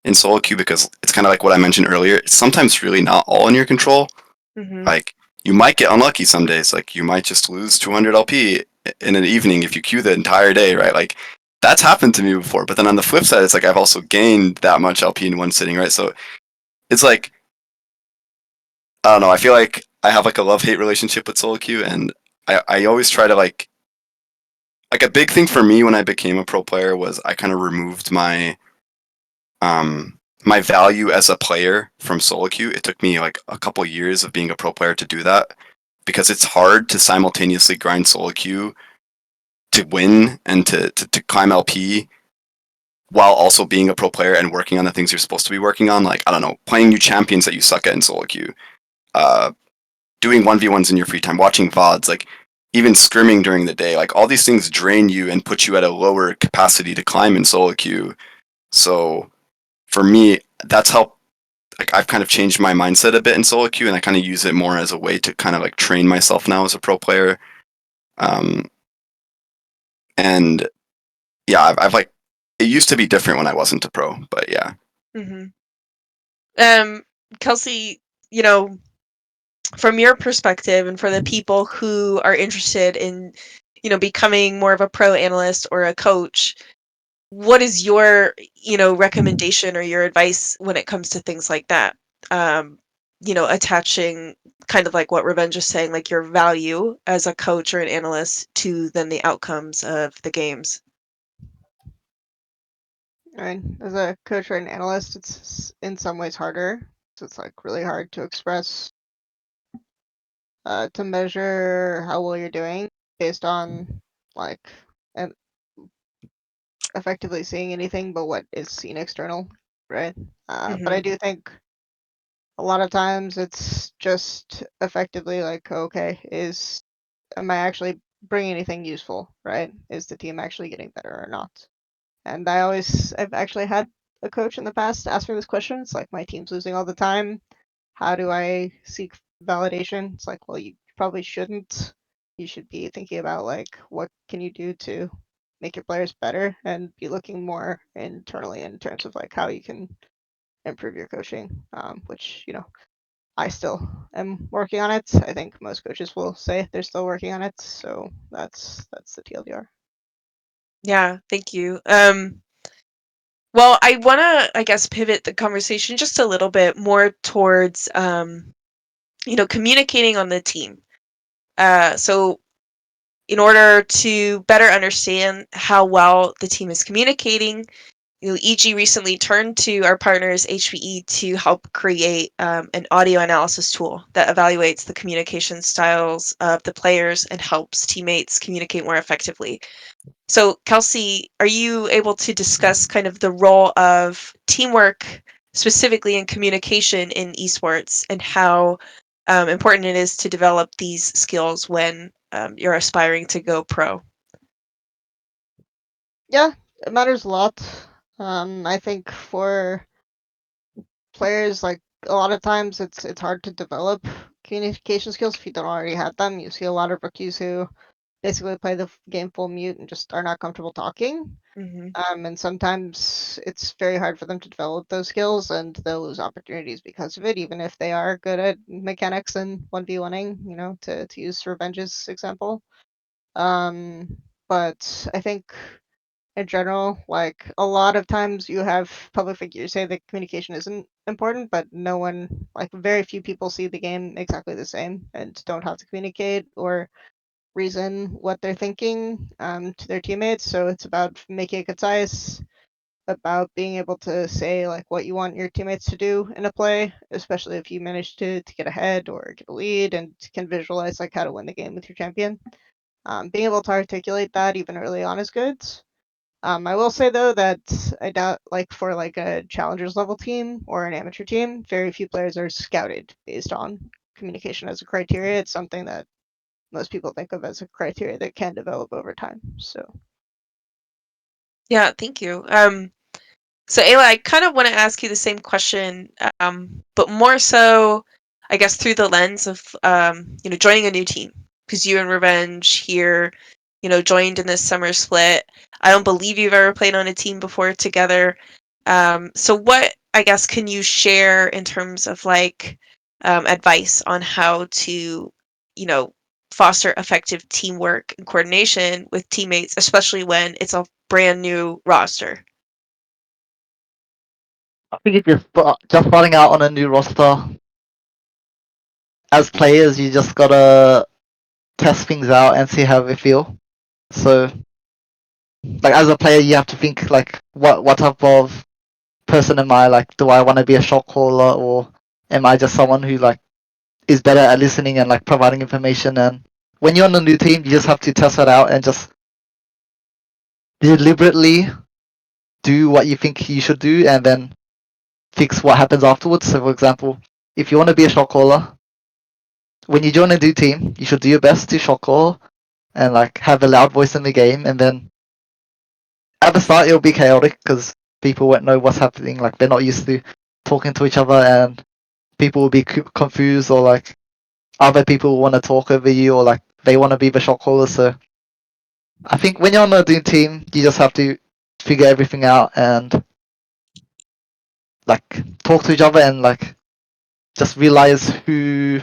in solo queue, because it's kind of like what I mentioned earlier. It's sometimes really not all in your control. Like you might get unlucky some days. Like you might just lose 200 LP in an evening if you queue the entire day, right? Like that's happened to me before. But then on the flip side, it's like I've also gained that much LP in one sitting, right? So it's like, I don't know. I feel like I have like a love-hate relationship with solo queue, and I always try to like a big thing for me when I became a pro player was I kind of removed my my value as a player from solo queue. It took me like a couple years of being a pro player to do that, because it's hard to simultaneously grind solo queue to win and to climb LP while also being a pro player and working on the things you're supposed to be working on. Like, I don't know, playing new champions that you suck at in solo queue, doing 1v1s in your free time, watching VODs, like even scrimming during the day. Like all these things drain you and put you at a lower capacity to climb in solo queue. So for me, that's how like I've kind of changed my mindset a bit in solo queue, and I kind of use it more as a way to kind of like train myself now as a pro player. And yeah, I've like, it used to be different when I wasn't a pro, but yeah. Kelsey, from your perspective and for the people who are interested in, becoming more of a pro analyst or a coach, what is your, recommendation or your advice when it comes to things like that? Attaching kind of like what Revenge is saying, like your value as a coach or an analyst to then the outcomes of the games. I mean, as a coach or an analyst, it's in some ways harder. So it's like really hard to express, to measure how well you're doing based on like and effectively seeing anything but what is seen external, right? But I do think a lot of times it's just effectively like, okay, am I actually bringing anything useful, right? Is the team actually getting better or not? And I've actually had a coach in the past ask me this question. It's like, my team's losing all the time. How do I seek validation? It's like, well, you probably shouldn't. You should be thinking about like, what can you do to make your players better, and be looking more internally in terms of like how you can improve your coaching, which, I still am working on it. I think most coaches will say they're still working on it. So that's the TLDR. Yeah, thank you. Well, I want to, I guess, pivot the conversation just a little bit more towards, communicating on the team. So in order to better understand how well the team is communicating, EG recently turned to our partners HPE to help create an audio analysis tool that evaluates the communication styles of the players and helps teammates communicate more effectively. So, Kelsey, are you able to discuss kind of the role of teamwork, specifically in communication in esports, and how important it is to develop these skills when you're aspiring to go pro? Yeah, it matters a lot. I think for players, like a lot of times it's hard to develop communication skills if you don't already have them. You see a lot of rookies who basically play the game full mute and just are not comfortable talking. Mm-hmm. And sometimes it's very hard for them to develop those skills, and they'll lose opportunities because of it, even if they are good at mechanics and 1v1ing, to use Revenge's example. But I think in general, like a lot of times you have public figures say that communication isn't important, but no one, like very few people see the game exactly the same and don't have to communicate or reason what they're thinking to their teammates. So it's about making it concise, about being able to say like what you want your teammates to do in a play, especially if you manage to get ahead or get a lead and can visualize like how to win the game with your champion. Being able to articulate that even early on is good. I will say though that I doubt, like for like a challengers level team or an amateur team, very few players are scouted based on communication as a criteria. It's something that most people think of as a criteria that can develop over time. So Yeah, thank you. So Ayla, I kind of want to ask you the same question, but more so, I guess, through the lens of joining a new team, because you and Revenge here, joined in this summer split. I don't believe you've ever played on a team before together. So what, I guess, can you share in terms of like advice on how to, foster effective teamwork and coordination with teammates, especially when it's a brand new roster? I think if you're just starting out on a new roster, as players, you just gotta test things out and see how they feel. So, like as a player, you have to think like, what type of person am I? Like, do I want to be a shot caller, or am I just someone who like is better at listening and like providing information? And when you're on a new team, you just have to test that out and just deliberately do what you think you should do, and then fix what happens afterwards. So, for example, if you want to be a shot caller, when you join a new team, you should do your best to shot call and like have a loud voice in the game. And then at the start, it'll be chaotic because people won't know what's happening. Like they're not used to talking to each other, and people will be confused, or like other people want to talk over you, or like they want to be the shot caller. So I think when you're on a new team, you just have to figure everything out and like talk to each other and like just realize who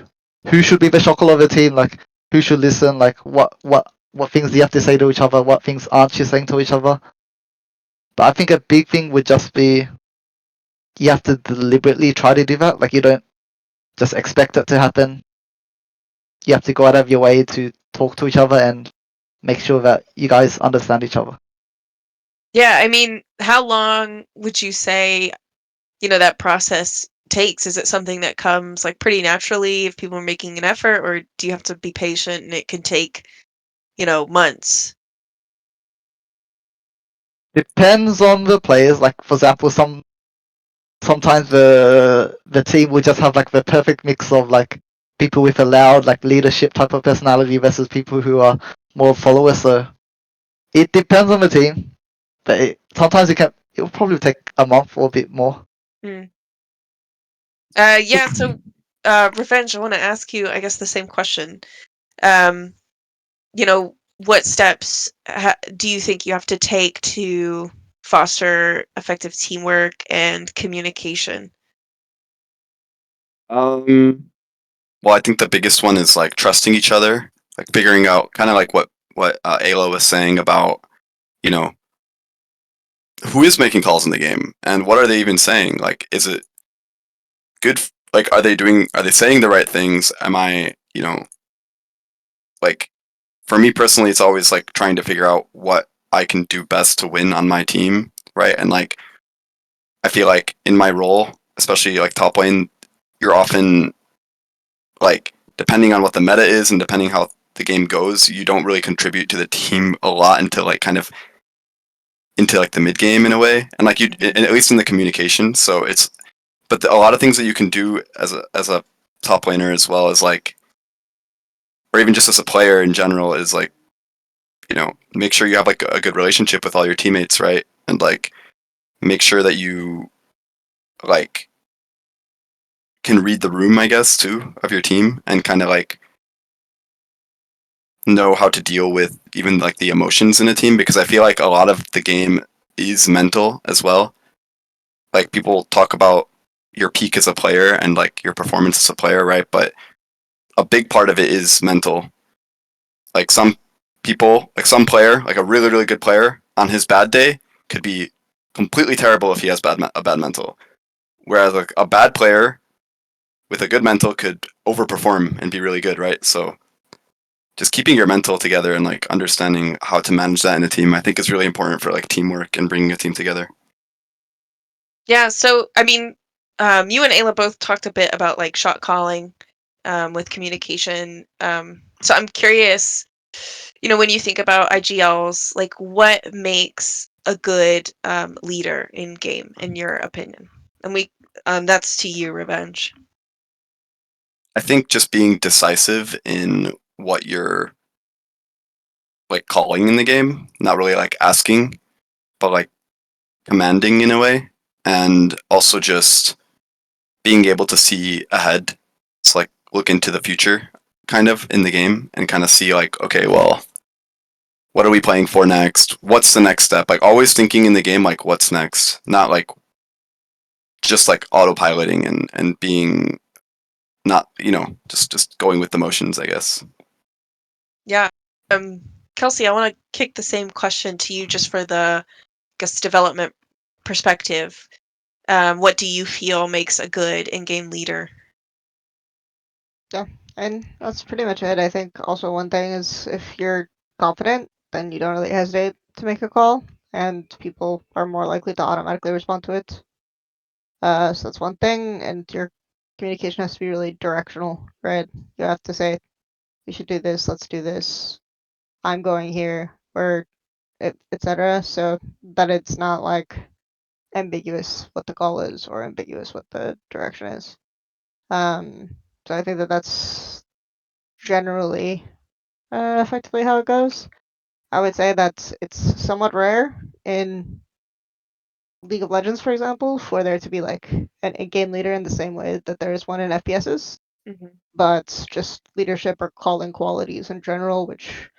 should be the shot caller of the team, like who should listen, like what things do you have to say to each other, what things aren't you saying to each other. But I think a big thing would just be you have to deliberately try to do that. Like you don't just expect it to happen. You have to go out of your way to talk to each other and make sure that you guys understand each other. Yeah, I mean, how long would you say, that process takes? Is it something that comes like pretty naturally if people are making an effort, or do you have to be patient and it can take, months? Depends on the players. Like for example, sometimes the team will just have like the perfect mix of like people with a loud like leadership type of personality versus people who are more followers. So it depends on the team, but sometimes it will probably take a month or a bit more. Mm. Yeah, so Revenge, I want to ask you, I guess, the same question. Um, what steps do you think you have to take to foster effective teamwork and communication? Well, I think the biggest one is like trusting each other, like figuring out kind of like what Ayla was saying about, you know, who is making calls in the game and what are they even saying? Like, is it good? Like, are they saying the right things? Am I, like, for me personally, it's always like trying to figure out what I can do best to win on my team, right? And like, I feel like in my role, especially like top lane, you're often like, depending on what the meta is and depending how the game goes, you don't really contribute to the team a lot until like kind of into like the mid game in a way, and like you, at least in the communication. So it's, but a lot of things that you can do as a top laner as well as like, or even just as a player in general, is like, make sure you have like a good relationship with all your teammates, right? And like make sure that you like can read the room, I guess, too, of your team, and kind of like know how to deal with even like the emotions in a team, because I feel like a lot of the game is mental as well. Like people talk about your peak as a player and like your performance as a player, right? But a big part of it is mental. Like some people, like some player, like a really really good player on his bad day could be completely terrible if he has a bad mental. Whereas like a bad player with a good mental could overperform and be really good, right? So just keeping your mental together and like understanding how to manage that in a team, I think is really important for like teamwork and bringing a team together. Yeah, so I mean, you and Ayla both talked a bit about like shot calling with communication. So I'm curious, when you think about IGLs, like what makes a good leader in game, in your opinion? And that's to you, Revenge. I think just being decisive in what you're like calling in the game, not really like asking, but like commanding in a way, and also just being able to see ahead. It's like look into the future kind of in the game and kind of see like, okay, well, what are we playing for next? What's the next step? Like always thinking in the game like what's next, not like just like autopiloting and being not, just going with the motions, I guess. Yeah. Kelsey, I want to kick the same question to you just for the, I guess, development perspective. What do you feel makes a good in-game leader? Yeah, and that's pretty much it. I think also one thing is if you're confident, then you don't really hesitate to make a call, and people are more likely to automatically respond to it. So that's one thing, and your communication has to be really directional, right? You have to say, "We should do this. Let's do this. I'm going here," or etc. So that it's not like ambiguous what the call is or ambiguous what the direction is. So I think that that's generally effectively how it goes. I would say that it's somewhat rare in League of Legends, for example, for there to be like an in-game leader in the same way that there is one in FPSs, but just leadership or calling qualities in general, which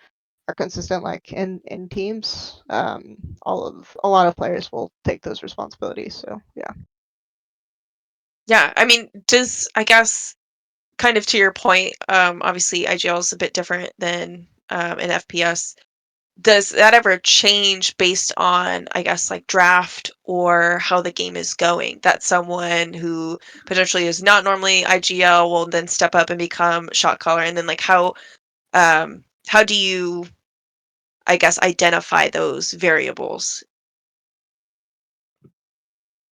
are consistent like in teams, a lot of players will take those responsibilities. So yeah. Yeah, I mean, I guess, kind of to your point, obviously IGL is a bit different than an FPS. Does that ever change based on, I guess, like draft or how the game is going? That someone who potentially is not normally IGL will then step up and become shot caller, and then like how do you, I guess, identify those variables?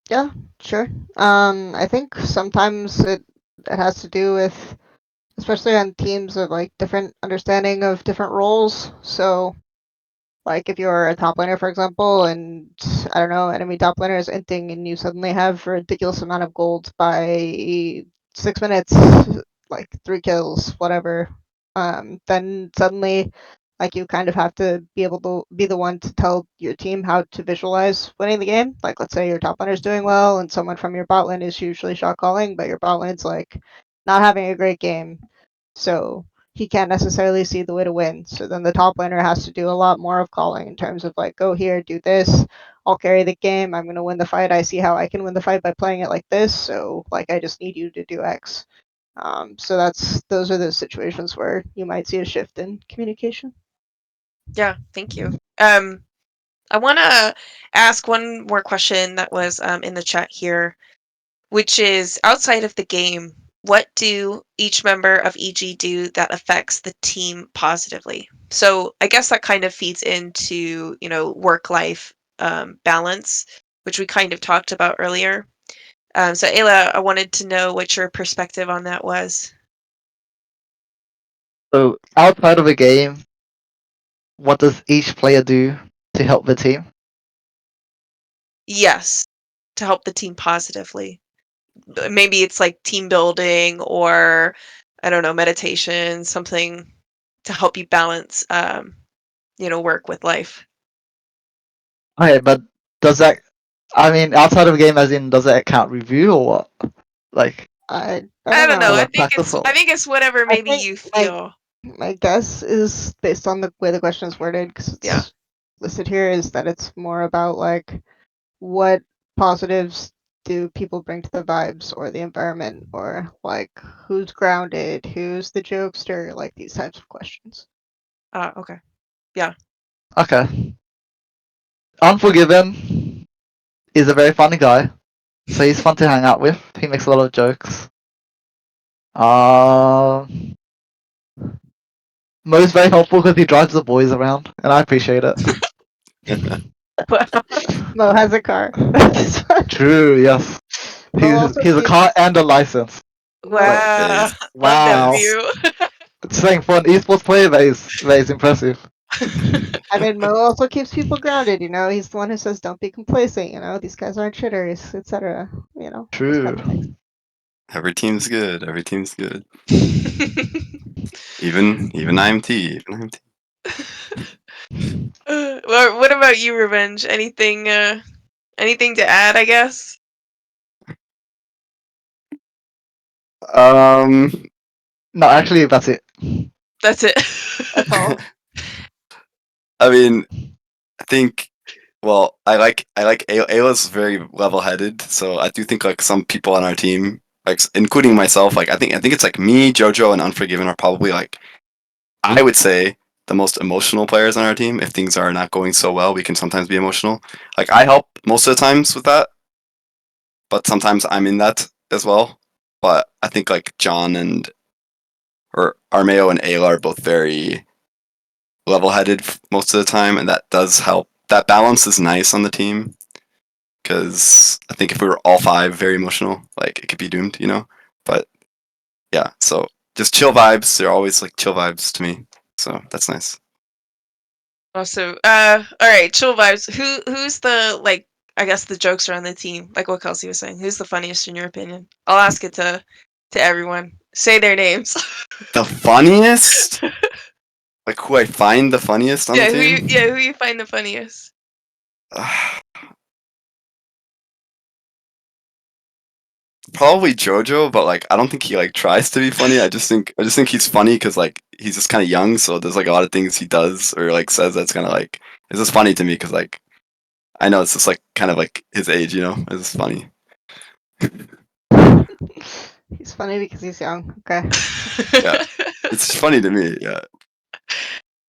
Yeah, sure. I think sometimes it has to do with, especially on teams of like different understanding of different roles. So like if you're a top laner, for example, and I don't know, enemy top laner is inting and you suddenly have a ridiculous amount of gold by 6 minutes, like 3 kills, whatever, then suddenly like you kind of have to be able to be the one to tell your team how to visualize winning the game. Like let's say your top laner is doing well and someone from your bot lane is usually shot calling, but your bot lane's like not having a great game. So he can't necessarily see the way to win. So then the top laner has to do a lot more of calling in terms of like, go here, do this. I'll carry the game. I'm going to win the fight. I see how I can win the fight by playing it like this. So like, I just need you to do X. So those are the situations where you might see a shift in communication. Yeah, thank you. I want to ask one more question that was in the chat here, which is outside of the game, what do each member of EG do that affects the team positively? So I guess that kind of feeds into, work-life balance, which we kind of talked about earlier. So Eyla, I wanted to know what your perspective on that was. So outside of a game, what does each player do to help the team? Yes, to help the team positively. Maybe it's like team building or I don't know, meditation, something to help you balance, work with life. Okay, but does that? I mean, outside of a game, as in, does that count review or what? Like, I I don't don't know. know. like practice or? I think it's whatever I maybe think you feel. my guess is based on the way the question is worded, because it's Yeah. listed here, is that it's more about like what positives do people bring to the vibes or the environment, or like who's grounded, who's the jokester, like these types of questions. Okay. Yeah. Okay. Unforgiven is a very funny guy, so he's fun to hang out with. He makes a lot of jokes. Mo's very helpful because he drives the boys around, and I appreciate it. Mo has a car. True, yes. Mo also He's a keeps car and a license. Wow. Love that Wow. view. Saying for an esports player, that is impressive. I mean, Mo also keeps people grounded. He's the one who says, "Don't be complacent." These guys aren't shitters, etc. Those True. kind of things. Every team's good. Every team's good. Even IMT. Even IMT. Well, what about you, Revenge? Anything to add, I guess? No, actually, that's it. That's it. That's all. I mean, I think. Well, I like Ayla's very level headed, so I do think like some people on our team, like including myself, like I think it's like me, JoJo, and Unforgiven are probably like I would say the most emotional players on our team. If things are not going so well, we can sometimes be emotional. Like I help most of the times with that, but sometimes I'm in that as well. But I think like John and or Armeo and Ayla are both very level-headed most of the time, and that does help. That balance is nice on the team because I think if we were all five very emotional, like it could be doomed, you know. But yeah, so just chill vibes. They're always like chill vibes to me, so that's nice. Awesome. All right, chill vibes. Who's the I guess the jokester on the team? Like what Kelsey was saying. Who's the funniest in your opinion? I'll ask it to everyone. Say their names. The funniest, like who I find the funniest on the team. who you find the funniest? Probably JoJo, but like I don't think he like tries to be funny. I just think he's funny because like he's just kind of young, so there's like a lot of things he does or like says that's kind of like it's just funny to me because like I know it's just like kind of like his age, you know. It's just funny. He's funny because he's young. Okay. Yeah, it's just funny to me. Yeah.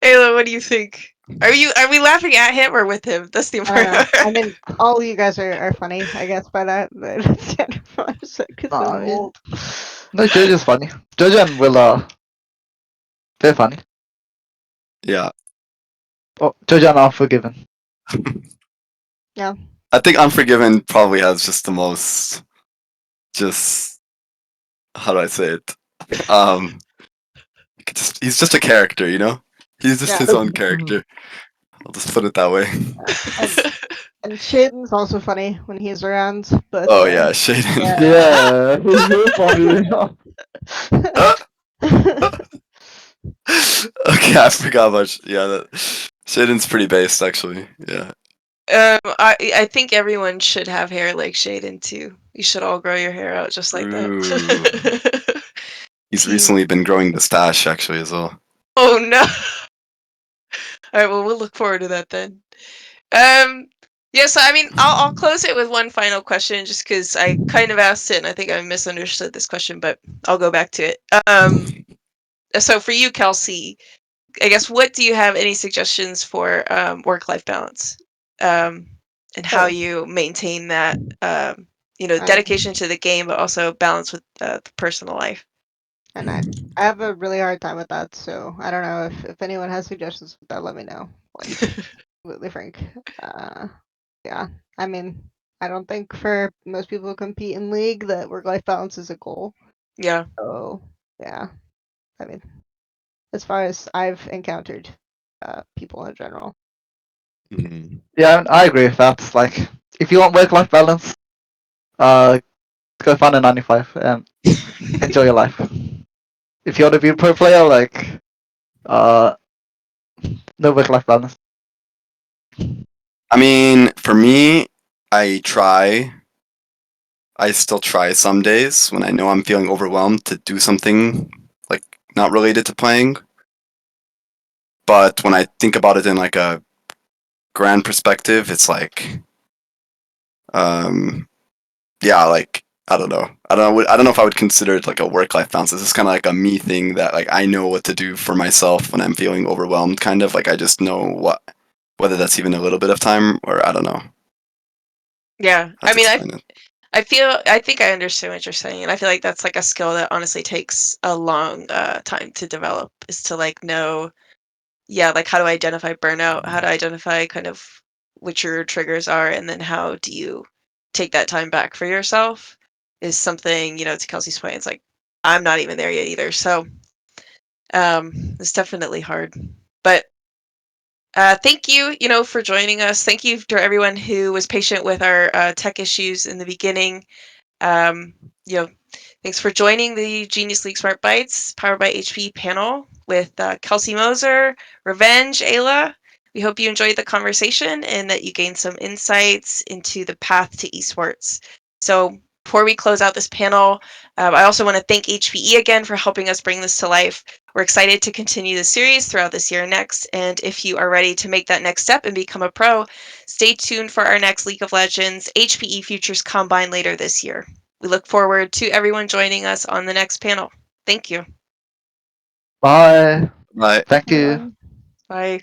Ayla, what do you think? Are we laughing at him or with him? That's the I don't know. important I mean, all you guys are funny, I guess, by that. But it's kind of fun because Nah, I'm I mean, old. no, Jojo's funny. Jojo and Will they're funny. Yeah. Oh, Jojo and Unforgiven. Yeah. I think Unforgiven probably has just the most just how do I say it? He's just a character, you know? He's just Yeah. his own character. I'll just put it that way. And Shaden's also funny when he's around, but Oh yeah, Shaden. Yeah, he's very funny. Okay, I forgot about that. Shaden's pretty based actually. Yeah. I think everyone should have hair like Shaden too. You should all grow your hair out just like True. that. He's Team- recently been growing the stash actually as well. Oh no. All right, well we'll look forward to that then. Yeah, so I mean, I'll close it with one final question, just because I kind of asked it and I think I misunderstood this question, but I'll go back to it. So for you, Kelsey, I guess what do you have any suggestions for work-life balance, and how Oh. you maintain that, I- dedication to the game, but also balance with the personal life? And I have a really hard time with that, so I don't know if anyone has suggestions with that, let me know. Like, completely frank. Yeah. I mean, I don't think for most people who compete in League that work-life balance is a goal. Yeah. So yeah, I mean, as far as I've encountered people in general. Mhm. Yeah, I agree with that. Like, if you want work-life balance, go find a 9 to 5 and enjoy your life. If you want to be a pro player, like, no work-life balance. I mean, for me, I try. I still try some days when I know I'm feeling overwhelmed to do something like not related to playing. But when I think about it in like a grand perspective, it's like, um, yeah, like I don't know. I don't know if I would consider it like a work-life balance. This is kind of like a me thing that like I know what to do for myself when I'm feeling overwhelmed. Kind of like I just know whether that's even a little bit of time or I don't know Yeah. how I to mean, explain it. I think I understand what you're saying, and I feel like that's like a skill that honestly takes a long time to develop. Is to like know, yeah, like how to identify burnout, how to identify kind of what your triggers are, and then how do you take that time back for yourself is something, to Kelsey's point, it's like I'm not even there yet either. So it's definitely hard. But thank you, for joining us. Thank you to everyone who was patient with our tech issues in the beginning. Um, you know, Thanks for joining the Genius League Smart Bites powered by HP panel with Kelsey Moser, Revenge, Eyla. We hope you enjoyed the conversation and that you gained some insights into the path to esports. So before we close out this panel, I also want to thank HPE again for helping us bring this to life. We're excited to continue the series throughout this year and next. And if you are ready to make that next step and become a pro, stay tuned for our next League of Legends HPE Futures Combine later this year. We look forward to everyone joining us on the next panel. Thank you. Bye. Right. Thank you. Everyone. Bye.